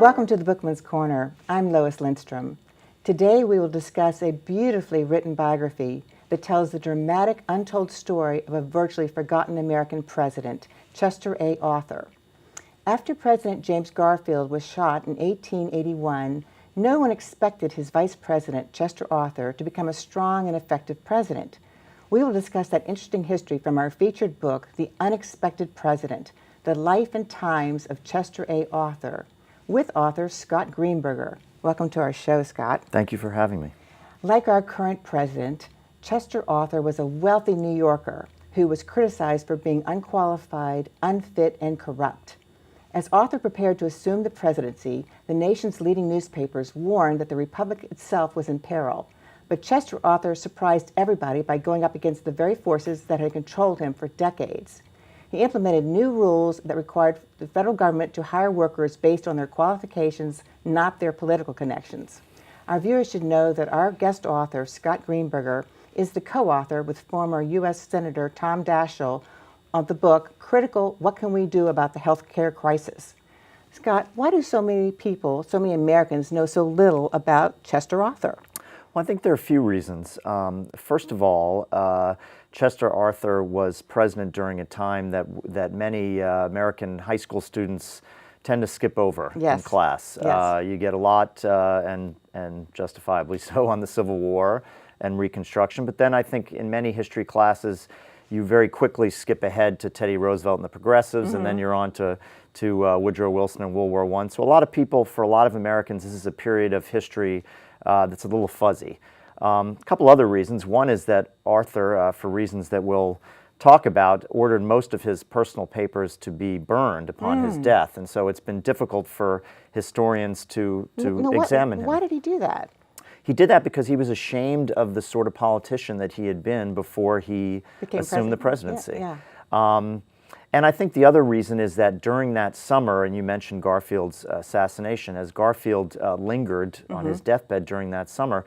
Welcome to the Bookman's Corner. I'm Lois Lindstrom. Today we will discuss a beautifully written biography that tells the dramatic, untold story of a virtually forgotten American president, Chester A. Arthur. After President James Garfield was shot in 1881, no one expected his vice president, Chester Arthur, to become a strong and effective president. We will discuss that interesting history from our featured book, The Unexpected President, The Life and Times of Chester A. Arthur, with author Scott Greenberger. Welcome to our show, Scott. Thank you for having me. Like our current president, Chester Arthur was a wealthy New Yorker who was criticized for being unqualified, unfit, and corrupt. As Arthur prepared to assume the presidency, the nation's leading newspapers warned that the republic itself was in peril. But Chester Arthur surprised everybody by going up against the very forces that had controlled him for decades. He implemented new rules that required the federal government to hire workers based on their qualifications, not their political connections. Our viewers should know that our guest author, Scott Greenberger, is the co-author with former U.S. Senator Tom Daschle of the book, Critical: What Can We Do About the Healthcare Crisis? Scott, why do so many people, so many Americans, know so little about Chester Arthur? Well, I think there are a few reasons. First of all, Chester Arthur was president during a time that many American high school students tend to skip over in class. Yes. You get a lot, and justifiably so, on the Civil War and Reconstruction, but then I think in many history classes you very quickly skip ahead to Teddy Roosevelt and the Progressives, and then you're on to Woodrow Wilson and World War I. So a lot of people, for a lot of Americans, this is a period of history that's a little fuzzy. A couple other reasons. One is that Arthur, for reasons that we'll talk about, ordered most of his personal papers to be burned upon his death, and so it's been difficult for historians to examine him. Why did he do that? He did that because he was ashamed of the sort of politician that he had been before he assumed the presidency. And I think the other reason is that during that summer, and you mentioned Garfield's assassination, as Garfield lingered on his deathbed during that summer,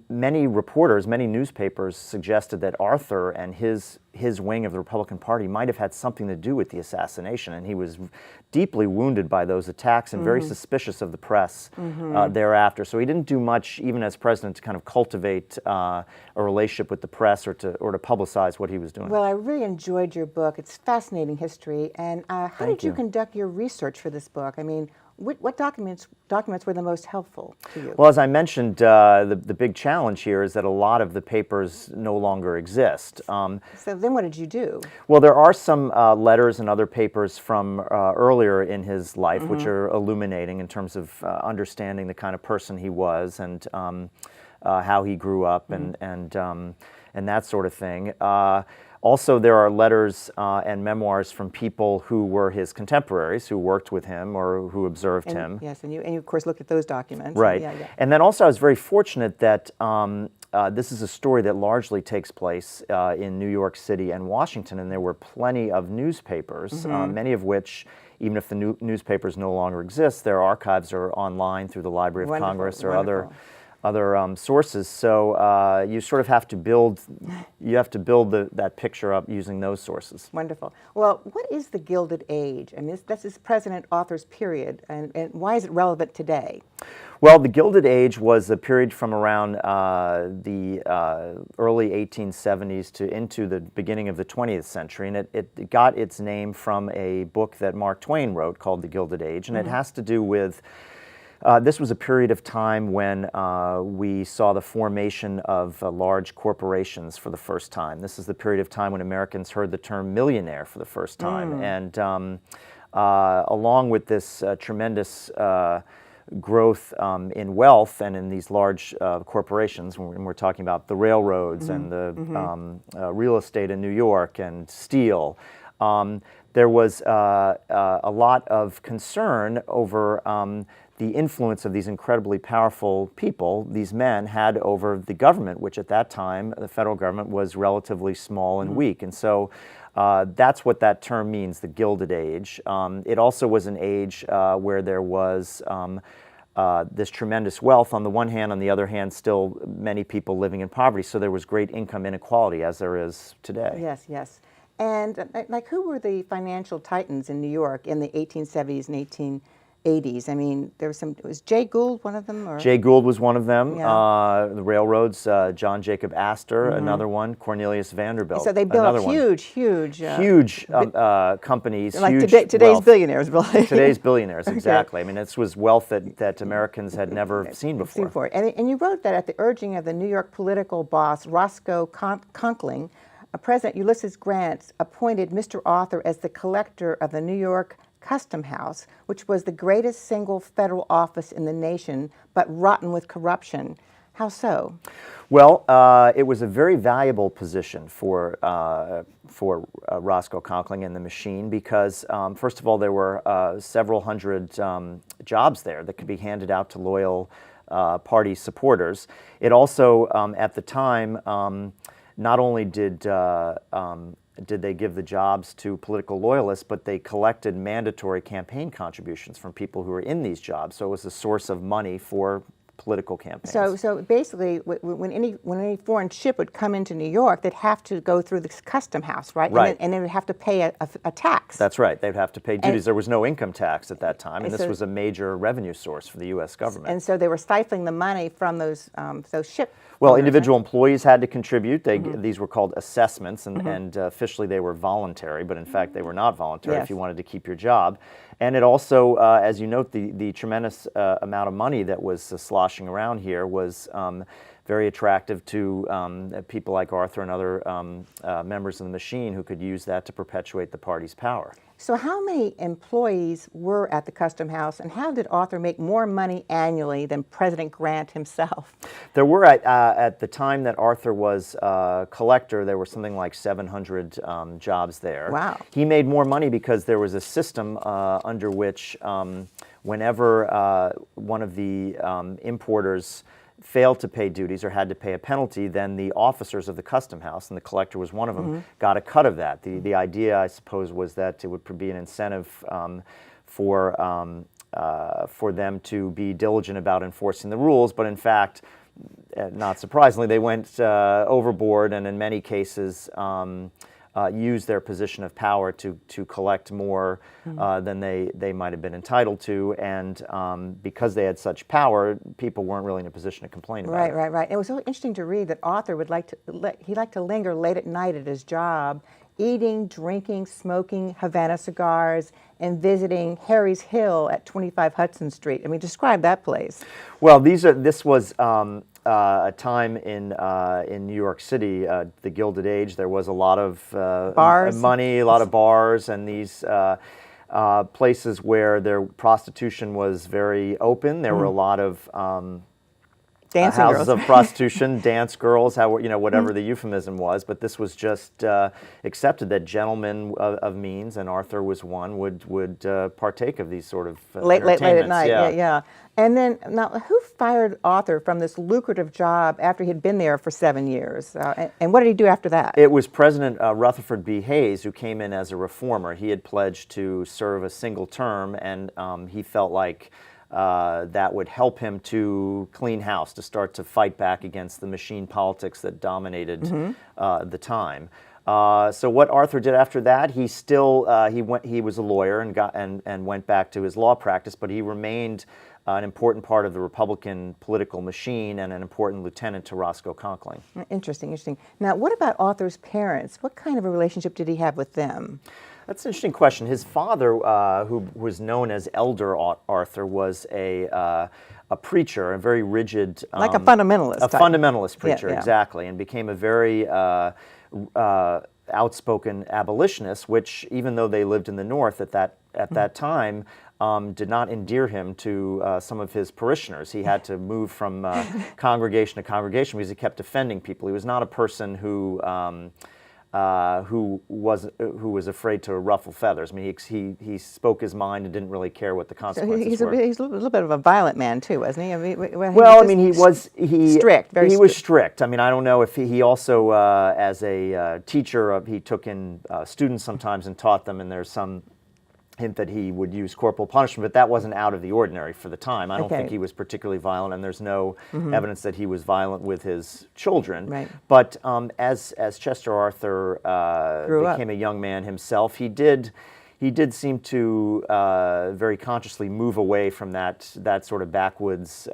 many reporters, many newspapers suggested that Arthur and his wing of the Republican Party might have had something to do with the assassination, and he was deeply wounded by those attacks and very suspicious of the press thereafter. So he didn't do much, even as president, to kind of cultivate a relationship with the press or to publicize what he was doing. Well, I really enjoyed your book. It's fascinating history. And how did you conduct your research for this book? I mean, what documents were the most helpful to you? Well, as I mentioned, the big challenge here is that a lot of the papers no longer exist. So then what did you do? Well, there are some letters and other papers from earlier in his life which are illuminating in terms of understanding the kind of person he was and how he grew up and that sort of thing. Also, there are letters and memoirs from people who were his contemporaries, who worked with him or who observed him. Yes, and you of course looked at those documents. Right. And then also I was very fortunate that this is a story that largely takes place in New York City and Washington, and there were plenty of newspapers, many of which, even if the newspapers no longer exist, their archives are online through the Library of Congress or other sources. So you sort of have to build that picture up using those sources. Wonderful. Well, what is the Gilded Age? I mean, this is President Arthur's period, and why is it relevant today? Well, the Gilded Age was a period from around the early 1870s to into the beginning of the 20th century, and it got its name from a book that Mark Twain wrote called The Gilded Age, and it has to do with this was a period of time when we saw the formation of large corporations for the first time. This is the period of time when Americans heard the term millionaire for the first time. And along with this tremendous growth in wealth and in these large corporations, when we're talking about the railroads and the real estate in New York and steel, there was a lot of concern over the influence of these incredibly powerful people, these men, had over the government, which at that time, the federal government, was relatively small and weak. And so that's what that term means, the Gilded Age. It also was an age where there was this tremendous wealth on the one hand, on the other hand, still many people living in poverty. So there was great income inequality, as there is today. Yes, yes. And like, who were the financial titans in New York in the 1870s and 80s? I mean, there was some. Was Jay Gould one of them? Or? Jay Gould was one of them. Yeah. The railroads, John Jacob Astor, another one. Cornelius Vanderbilt, So they built another up one. huge Companies, like huge today's wealth. billionaires, really. Today's billionaires, exactly. I mean, this was wealth that Americans had never seen before. And you wrote that at the urging of the New York political boss Roscoe Conkling, President Ulysses Grant appointed Mr. Arthur as the collector of the New York Custom House, which was the greatest single federal office in the nation, but rotten with corruption. How so? Well, it was a very valuable position for Roscoe Conkling and the machine because, first of all, there were several hundred jobs there that could be handed out to loyal party supporters. It also, at the time, not only did they give the jobs to political loyalists, but they collected mandatory campaign contributions from people who were in these jobs. So it was a source of money for political campaigns. So basically, when any foreign ship would come into New York, they'd have to go through this custom house, right? Right. And they would have to pay a tax. That's right. They'd have to pay duties. There was no income tax at that time, and this so, was a major revenue source for the U.S. government. And so they were stifling the money from those ships. Well, individual employees had to contribute. These were called assessments, and officially they were voluntary, but in fact they were not voluntary if you wanted to keep your job. And it also, as you note, the tremendous amount of money that was sloshing around here was very attractive to people like Arthur and other members of the machine who could use that to perpetuate the party's power. So how many employees were at the Custom House, and how did Arthur make more money annually than President Grant himself? There were, at the time that Arthur was collector, there were something like 700 jobs there. Wow. He made more money because there was a system under which whenever one of the importers failed to pay duties or had to pay a penalty, then the officers of the Custom House, and the collector was one of them, got a cut of that. The idea, I suppose, was that it would be an incentive for them to be diligent about enforcing the rules, but in fact, not surprisingly, they went overboard and in many cases used their position of power to collect more than they might have been entitled to, and because they had such power, people weren't really in a position to complain about it. Right. It was so interesting to read that Arthur would liked to linger late at night at his job, eating, drinking, smoking Havana cigars, and visiting Harry's Hill at 25 Hudson Street. I mean, describe that place. Well, this was a time in New York City, the Gilded Age. There was a lot of bars, money, a lot of bars, and these places where their prostitution was very open. There were a lot of houses of prostitution, dance girls, whatever the euphemism was. But this was just accepted that gentlemen of means, and Arthur was one, would partake of these sort of late at night. Yeah. And then, now, who fired Arthur from this lucrative job after he'd been there for 7 years? And what did he do after that? It was President Rutherford B Hayes who came in as a reformer. He had pledged to serve a single term, and he felt like that would help him to clean house, to start to fight back against the machine politics that dominated the time. So what Arthur did after that, he was a lawyer and went back to his law practice, but he remained an important part of the Republican political machine and an important lieutenant to Roscoe Conkling. Interesting. Now, what about Arthur's parents? What kind of a relationship did he have with them? That's an interesting question. His father, who was known as Elder Arthur, was a preacher, a very rigid... like a fundamentalist type. Fundamentalist preacher, Yeah. exactly, and became a very outspoken abolitionist, which, even though they lived in the North at that time, did not endear him to some of his parishioners. He had to move from congregation to congregation because he kept offending people. He was not a person who was afraid to ruffle feathers. I mean, he spoke his mind and didn't really care what the consequences were. He's a little bit of a violent man too, wasn't he? I mean, he was strict. Very strict. Was strict. I mean, I don't know if he also, as a teacher, he took in students sometimes and taught them, and there's some hint that he would use corporal punishment, but that wasn't out of the ordinary for the time. I don't think he was particularly violent, and there's no evidence that he was violent with his children. Right. But as Chester Arthur became a young man himself, he did he did seem to very consciously move away from that sort of backwoods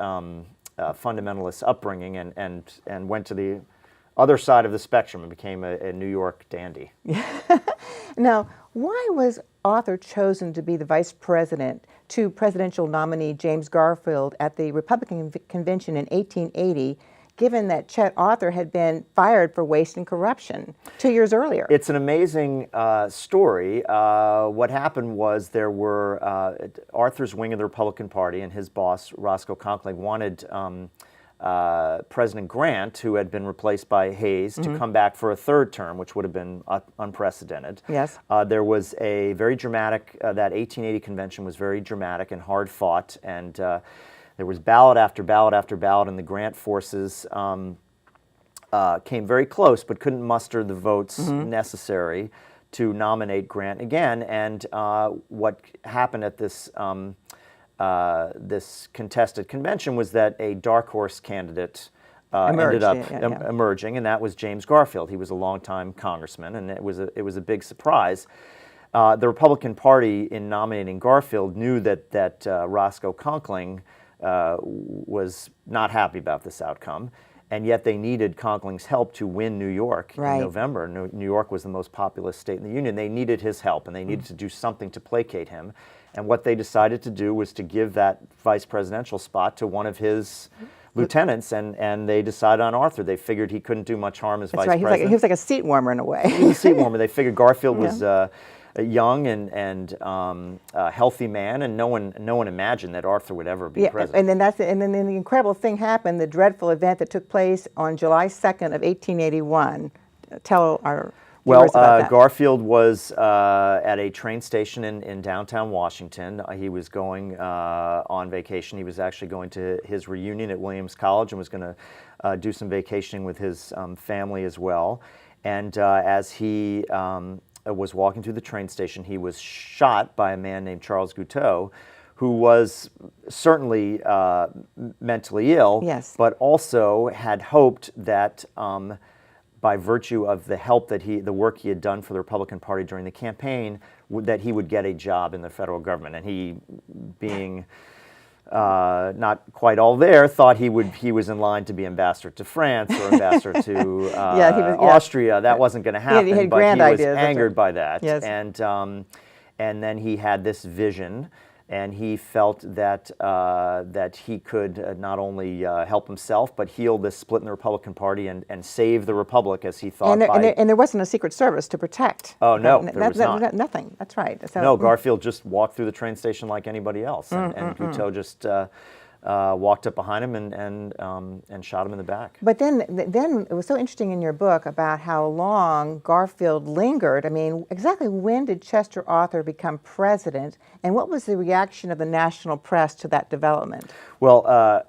fundamentalist upbringing and went to the other side of the spectrum and became a New York dandy. Now, why was Arthur chosen to be the vice president to presidential nominee James Garfield at the Republican convention in 1880, given that Chet Arthur had been fired for waste and corruption 2 years earlier? It's an amazing story. What happened was there were Arthur's wing of the Republican Party and his boss, Roscoe Conkling, wanted President Grant, who had been replaced by Hayes, to come back for a third term, which would have been unprecedented. Yes. There was a very dramatic, that 1880 convention was very dramatic and hard fought, and there was ballot after ballot after ballot, and the Grant forces came very close but couldn't muster the votes necessary to nominate Grant again. And what happened at this this contested convention was that a dark horse candidate ended up emerging, and that was James Garfield. He was a longtime congressman, and it was a big surprise. The Republican Party, in nominating Garfield, knew that Roscoe Conkling was not happy about this outcome, and yet they needed Conkling's help to win New York in November. New York was the most populous state in the Union. They needed his help, and they needed to do something to placate him. And what they decided to do was to give that vice presidential spot to one of his lieutenants, and they decided on Arthur. They figured he couldn't do much harm as vice president. He was like a seat warmer in a way. He was a seat warmer. They figured Garfield was a young and healthy man, and no one imagined that Arthur would ever be president. And then the incredible thing happened, the dreadful event that took place on July 2nd of 1881. Tell our viewers about that. Garfield was at a train station in downtown Washington. He was going on vacation. He was actually going to his reunion at Williams College and was going to do some vacationing with his family as well. And as he was walking through the train station, he was shot by a man named Charles Guiteau, who was certainly mentally ill, but also had hoped that by virtue of the help that the work he had done for the Republican Party during the campaign, that he would get a job in the federal government. And he, being not quite all there, thought he was in line to be ambassador to France or ambassador to Austria. That wasn't going to happen, he had but grand he was ideas, angered by that. Yes. And then he had this vision, and he felt that that he could not only help himself, but heal this split in the Republican Party and save the Republic, as he thought. And there wasn't a Secret Service to protect. Oh, no, there was not. Nothing, that's right. So, no, Garfield just walked through the train station like anybody else, and Guiteau just walked up behind him and shot him in the back. But then it was so interesting in your book about how long Garfield lingered. I mean, exactly when did Chester Arthur become president, and what was the reaction of the national press to that development? Well,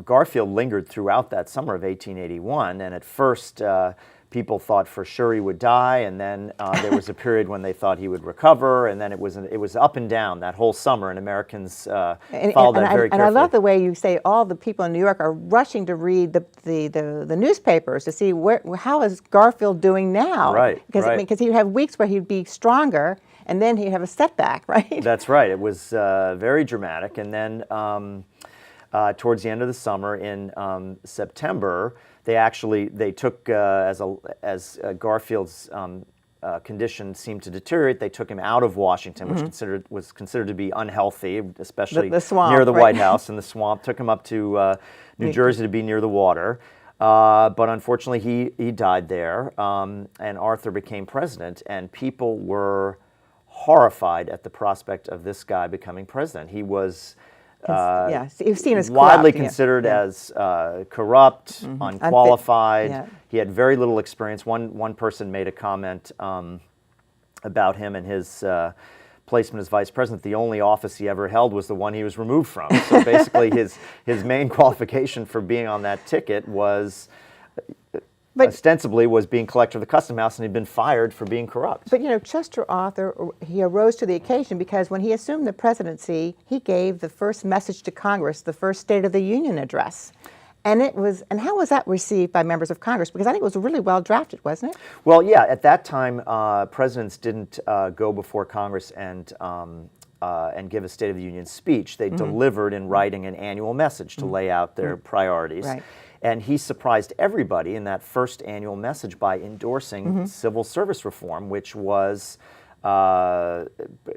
Garfield lingered throughout that summer of 1881, and at first people thought for sure he would die, and then there was a period when they thought he would recover, and then it was up and down that whole summer, and Americans followed that very carefully. And I love the way you say all the people in New York are rushing to read the newspapers to see how is Garfield doing now? Right, because he'd have weeks where he'd be stronger, and then he'd have a setback, right? That's right. It was very dramatic, and then towards the end of the summer in September, they took as Garfield's condition seemed to deteriorate, they took him out of Washington, which was considered to be unhealthy, especially the swamp, near the White House and the swamp. Took him up to New Jersey to be near the water, but unfortunately he died there, and Arthur became president, and people were horrified at the prospect of this guy becoming president. He was you've seen as widely corrupt, considered as corrupt, unqualified. He had very little experience. One person made a comment about him and his placement as vice president. The only office he ever held was the one he was removed from. So basically, his main qualification for being on that ticket was ostensibly was being collector of the Custom House, and he'd been fired for being corrupt. But Chester Arthur, he arose to the occasion because when he assumed the presidency, he gave the first message to Congress, the first State of the Union address. And how was that received by members of Congress? Because I think it was really well drafted, wasn't it? Well, yeah, at that time, presidents didn't go before Congress and give a State of the Union speech. They delivered in writing an annual message to lay out their priorities. Right. And he surprised everybody in that first annual message by endorsing civil service reform, which was,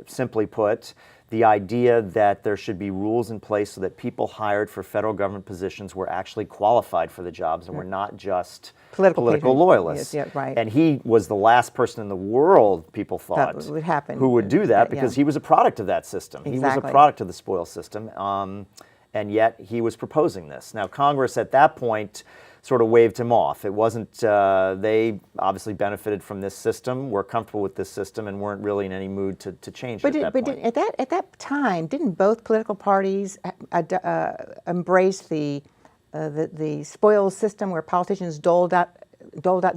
simply put, the idea that there should be rules in place so that people hired for federal government positions were actually qualified for the jobs and were not just political loyalists. Yes, yeah, right. And he was the last person in the world, people thought, would happen. who would do that because he was a product of that system. He was a product of the spoils system, and yet he was proposing this. Now, Congress at that point sort of waved him off. It wasn't, they obviously benefited from this system, were comfortable with this system, and weren't really in any mood to change it at that point. At that time, didn't both political parties embrace the spoils system where politicians doled out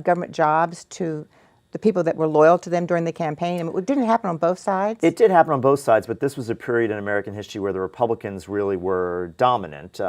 government jobs to the people that were loyal to them during the campaign? I mean, it didn't happen on both sides? It did happen on both sides, but this was a period in American history where the Republicans really were dominant.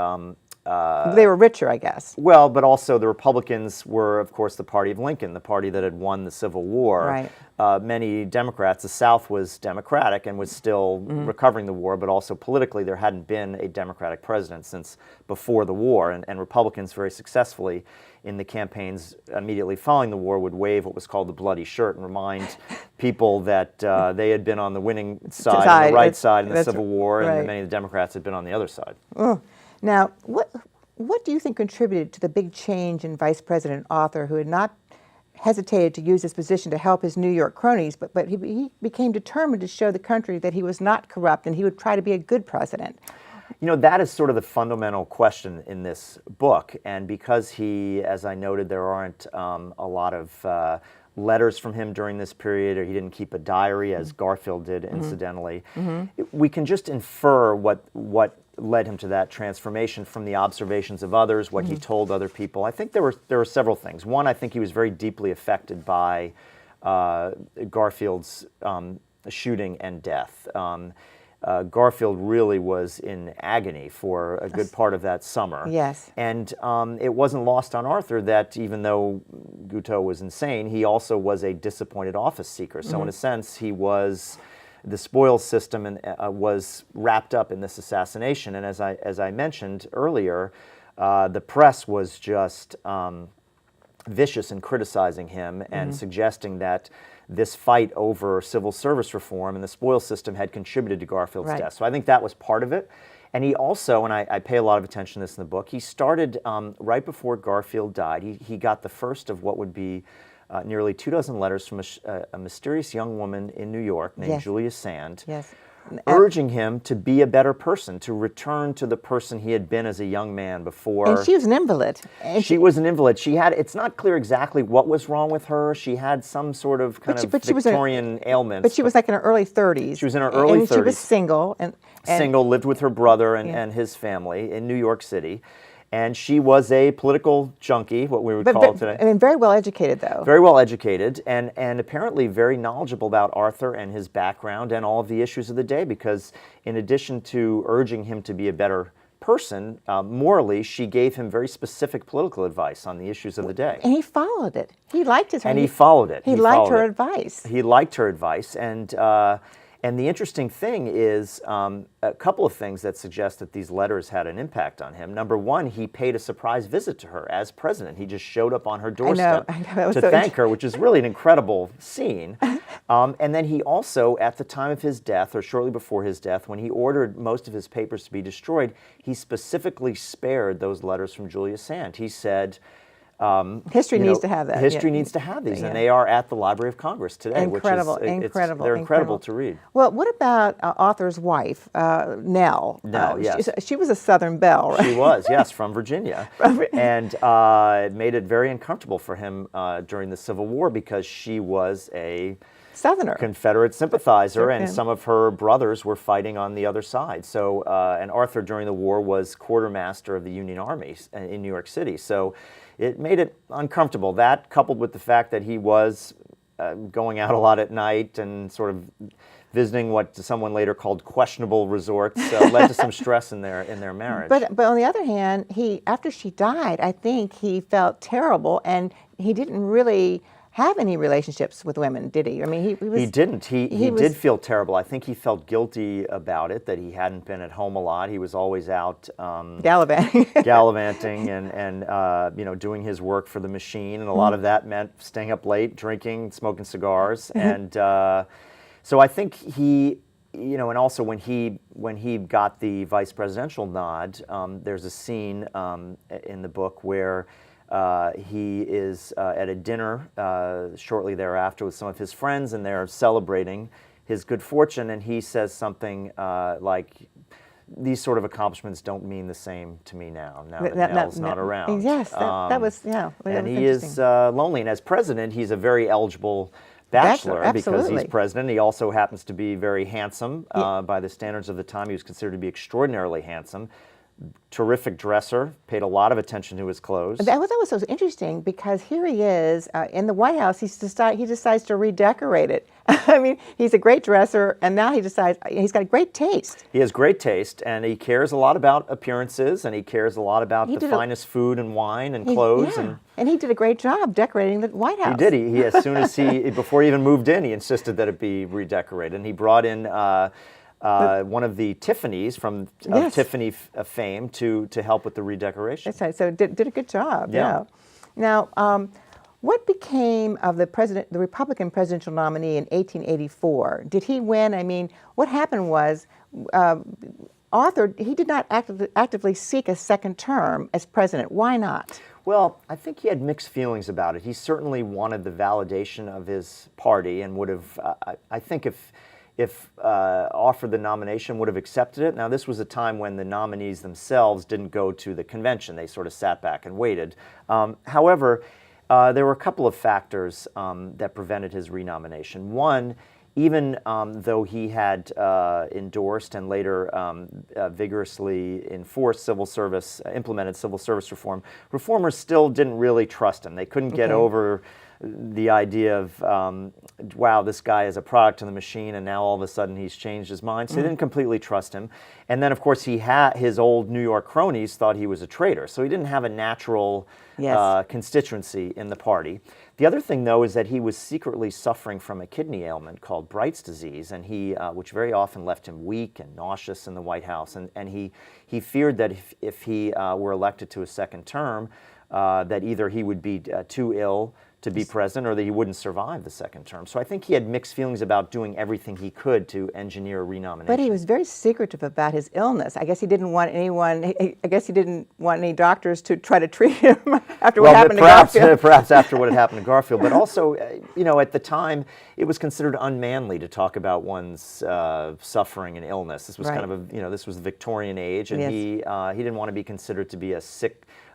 They were richer, I guess. Well, but also the Republicans were, of course, the party of Lincoln, the party that had won the Civil War. Right. Many Democrats, the South was Democratic and was still recovering the war, but also politically there hadn't been a Democratic president since before the war, and Republicans very successfully in the campaigns immediately following the war would wave what was called the bloody shirt and remind people that they had been on the winning side, on the right side in the Civil War, and many of the Democrats had been on the other side. Oh. Now, what do you think contributed to the big change in Vice President Arthur, who had not hesitated to use his position to help his New York cronies, but he became determined to show the country that he was not corrupt and he would try to be a good president? You know, that is sort of the fundamental question in this book, and because he, as I noted, there aren't a lot of letters from him during this period, or he didn't keep a diary, as Garfield did, incidentally. We can just infer what led him to that transformation from the observations of others, what he told other people. I think there were several things. One, I think he was very deeply affected by Garfield's shooting and death. Garfield really was in agony for a good part of that summer. Yes. And it wasn't lost on Arthur that even though Guiteau was insane, he also was a disappointed office seeker. So in a sense, he was, the spoils system and was wrapped up in this assassination. And as I mentioned earlier, the press was just vicious in criticizing him and suggesting that this fight over civil service reform and the spoils system had contributed to Garfield's death. So I think that was part of it. And he also, and I pay a lot of attention to this in the book, he started right before Garfield died. He got the first of what would be nearly 24 letters from a mysterious young woman in New York named Julia Sand, urging him to be a better person, to return to the person he had been as a young man before. And she was an invalid. She was an invalid. She had, it's not clear exactly what was wrong with her. She had some sort of Victorian ailment. But she was like in her early 30s. She was in her early 30s. And she was single. Single, lived with her brother and his family in New York City. And she was a political junkie, what we would call it today. I mean, very well educated, though. Very well educated, and apparently very knowledgeable about Arthur and his background and all of the issues of the day, because in addition to urging him to be a better person, morally, she gave him very specific political advice on the issues of the day. And he followed it. He liked it. And he followed it. He liked her advice. He liked her advice, and the interesting thing is a couple of things that suggest that these letters had an impact on him. Number one, he paid a surprise visit to her as president. He just showed up on her doorstep to thank her, which is really an incredible scene. And then he also, at the time of his death, or shortly before his death, when he ordered most of his papers to be destroyed, he specifically spared those letters from Julia Sand. He said, history needs to have that. History needs to have these, and they are at the Library of Congress today. Incredible, which is, incredible. They're incredible to read. Well, what about Arthur's wife, Nell? Nell, yes. She was a Southern belle, right? She was, yes, from Virginia. And it made it very uncomfortable for him during the Civil War because she was a Southerner, Confederate sympathizer, and some of her brothers were fighting on the other side. So, and Arthur during the war was quartermaster of the Union Army in New York City. So it made it uncomfortable. That, coupled with the fact that he was going out a lot at night and sort of visiting what someone later called questionable resorts led to some stress in their marriage. But on the other hand, after she died, I think he felt terrible, and he didn't really have any relationships with women, did he? I mean, he didn't. He did feel terrible. I think he felt guilty about it, that he hadn't been at home a lot. He was always out gallivanting and doing his work for the machine, and a lot of that meant staying up late, drinking, smoking cigars, and so I think he. And also when he got the vice presidential nod, there's a scene in the book where he is at a dinner shortly thereafter with some of his friends, and they're celebrating his good fortune, and he says something like, "These sort of accomplishments don't mean the same to me now that Nell's not around." Yes, that was, yeah. And he is lonely, and as president, he's a very eligible bachelor because he's president. He also happens to be very handsome by the standards of the time. He was considered to be extraordinarily handsome. Terrific dresser, paid a lot of attention to his clothes. That was so interesting because here he is in the White House. He decides to redecorate it. I mean, he's a great dresser, and now he decides he's got a great taste. He has great taste, and he cares a lot about appearances, and he cares a lot about the finest food and wine and clothes. Yeah. And he did a great job decorating the White House. He did. He as soon as before he even moved in, he insisted that it be redecorated, and he brought in one of the Tiffanys from Tiffany fame to help with the redecoration. That's right. So did a good job. Yeah. Now, what became of the Republican presidential nominee in 1884? Did he win? I mean, what happened was Arthur, he did not actively seek a second term as president. Why not? Well, I think he had mixed feelings about it. He certainly wanted the validation of his party and would have, I think if offered the nomination, would have accepted it. Now, this was a time when the nominees themselves didn't go to the convention. They sort of sat back and waited. However, there were a couple of factors that prevented his renomination. One, even though he had endorsed and later vigorously implemented civil service reform, reformers still didn't really trust him. They couldn't get over the idea of, wow, this guy is a product of the machine, and now all of a sudden he's changed his mind. So they didn't completely trust him. And then, of course, his old New York cronies thought he was a traitor. So he didn't have a natural constituency in the party. The other thing, though, is that he was secretly suffering from a kidney ailment called Bright's disease, and which very often left him weak and nauseous in the White House. And he feared that if he were elected to a second term, that either he would be too ill to be president or that he wouldn't survive the second term. So I think he had mixed feelings about doing everything he could to engineer a renomination. But he was very secretive about his illness. I guess he didn't want any doctors to try to treat him after what happened to Garfield. Perhaps after what had happened to Garfield. But also, at the time, it was considered unmanly to talk about one's suffering and illness. This was kind of this was the Victorian age, and he didn't want to be considered to be a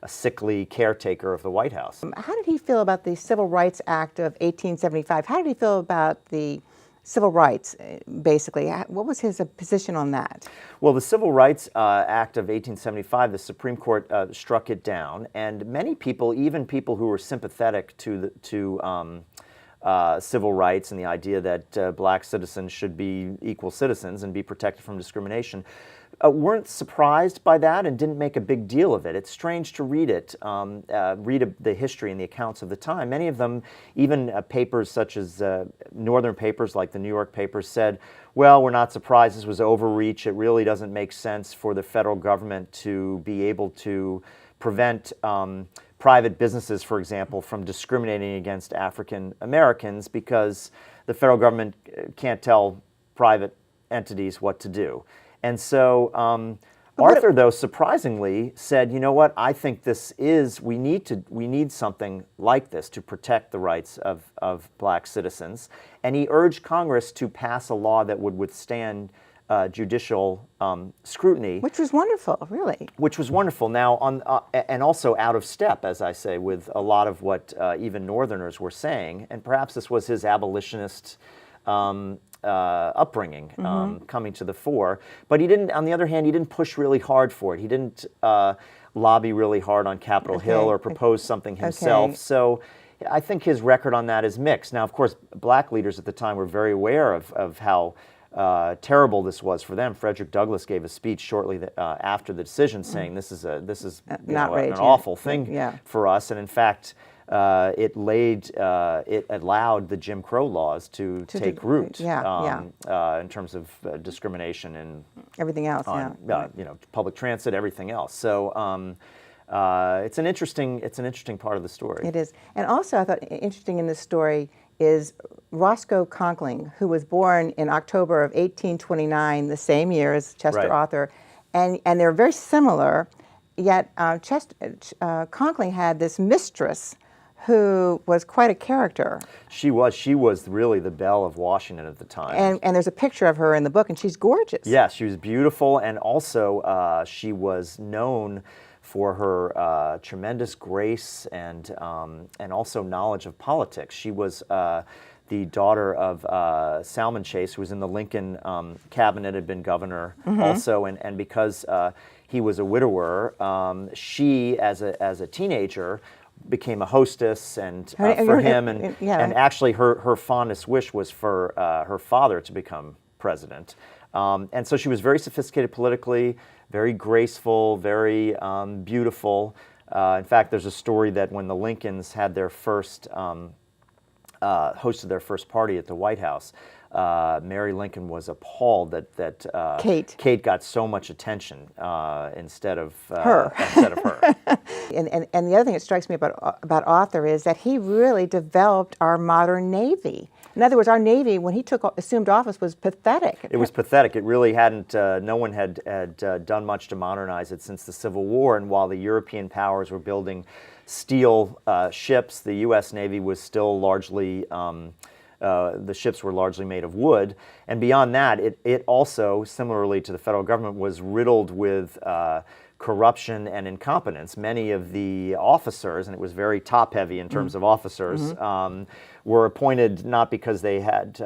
sickly caretaker of the White House. How did he feel about the Civil Rights Act of 1875? How did he feel about the civil rights, basically? What was his position on that? Well, the Civil Rights Act of 1875, the Supreme Court struck it down, and many people, even people who were sympathetic to civil rights and the idea that black citizens should be equal citizens and be protected from discrimination, weren't surprised by that and didn't make a big deal of it. It's strange to read it, the history and the accounts of the time. Many of them, even papers such as northern papers like the New York papers, said, well, we're not surprised, this was overreach. It really doesn't make sense for the federal government to be able to prevent private businesses, for example, from discriminating against African Americans because the federal government can't tell private entities what to do. And so Arthur, though, surprisingly said, you know what, I think we need something like this to protect the rights of black citizens. And he urged Congress to pass a law that would withstand judicial scrutiny. Which was wonderful, really. Which was wonderful. Now, and also out of step, as I say, with a lot of what even Northerners were saying. And perhaps this was his abolitionist upbringing coming to the fore. But he didn't, on the other hand, he didn't push really hard for it. He didn't lobby really hard on Capitol Hill or propose something himself. So I think his record on that is mixed. Now, of course, black leaders at the time were very aware of how terrible this was for them. Frederick Douglass gave a speech shortly after the decision, saying this is an awful thing for us, and in fact, it allowed the Jim Crow laws to take root in terms of discrimination and everything else, public transit, everything else. So it's an interesting part of the story. It is, and also I thought interesting in this story is Roscoe Conkling, who was born in October of 1829, the same year as Chester Arthur, and they're very similar. Yet Conkling had this mistress who was quite a character. She was really the belle of Washington at the time. And there's a picture of her in the book, and she's gorgeous. Yeah, she was beautiful, and also she was known for her tremendous grace and also knowledge of politics. She was the daughter of Salmon Chase, who was in the Lincoln cabinet, had been governor also, and because he was a widower, she, as a teenager, became a hostess for him, and actually her fondest wish was for her father to become president. And so she was very sophisticated politically, very graceful, very beautiful. In fact, there's a story that when the Lincolns had their first hosted their first party at the White House, Mary Lincoln was appalled that Kate got so much attention instead of her. And the other thing that strikes me about Arthur is that he really developed our modern Navy. In other words, our Navy, when he assumed office, was pathetic. It was pathetic. It really hadn't. No one had done much to modernize it since the Civil War. And while the European powers were building steel ships, the U.S. Navy was still largely. The ships were largely made of wood, and beyond that, it also, similarly to the federal government, was riddled with corruption and incompetence. Many of the officers, and it was very top-heavy in terms of officers, were appointed not because they had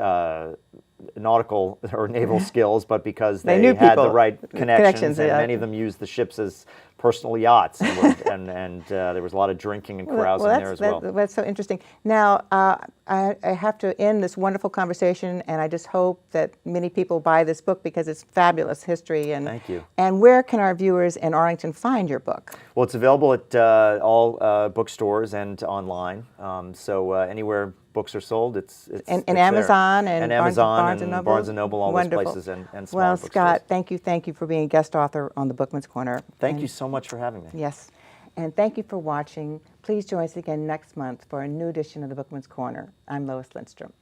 nautical or naval skills, but because they had the right connections, and many of them used the ships as personal yachts, and there was a lot of drinking and carousing there as well. That's so interesting. Now, I have to end this wonderful conversation, and I just hope that many people buy this book because it's fabulous history. And thank you. And where can our viewers in Arlington find your book? Well, it's available at all bookstores and online. So anywhere books are sold, it's Amazon there. and Amazon Barnes and Noble, Barnes and Noble, all wonderful. those places, and small well, bookstores. Scott, thank you for being a guest author on the Bookman's Corner. Thank you so much for having me. Yes, and thank you for watching. Please join us again next month for a new edition of the Bookman's Corner. I'm Lois Lindstrom.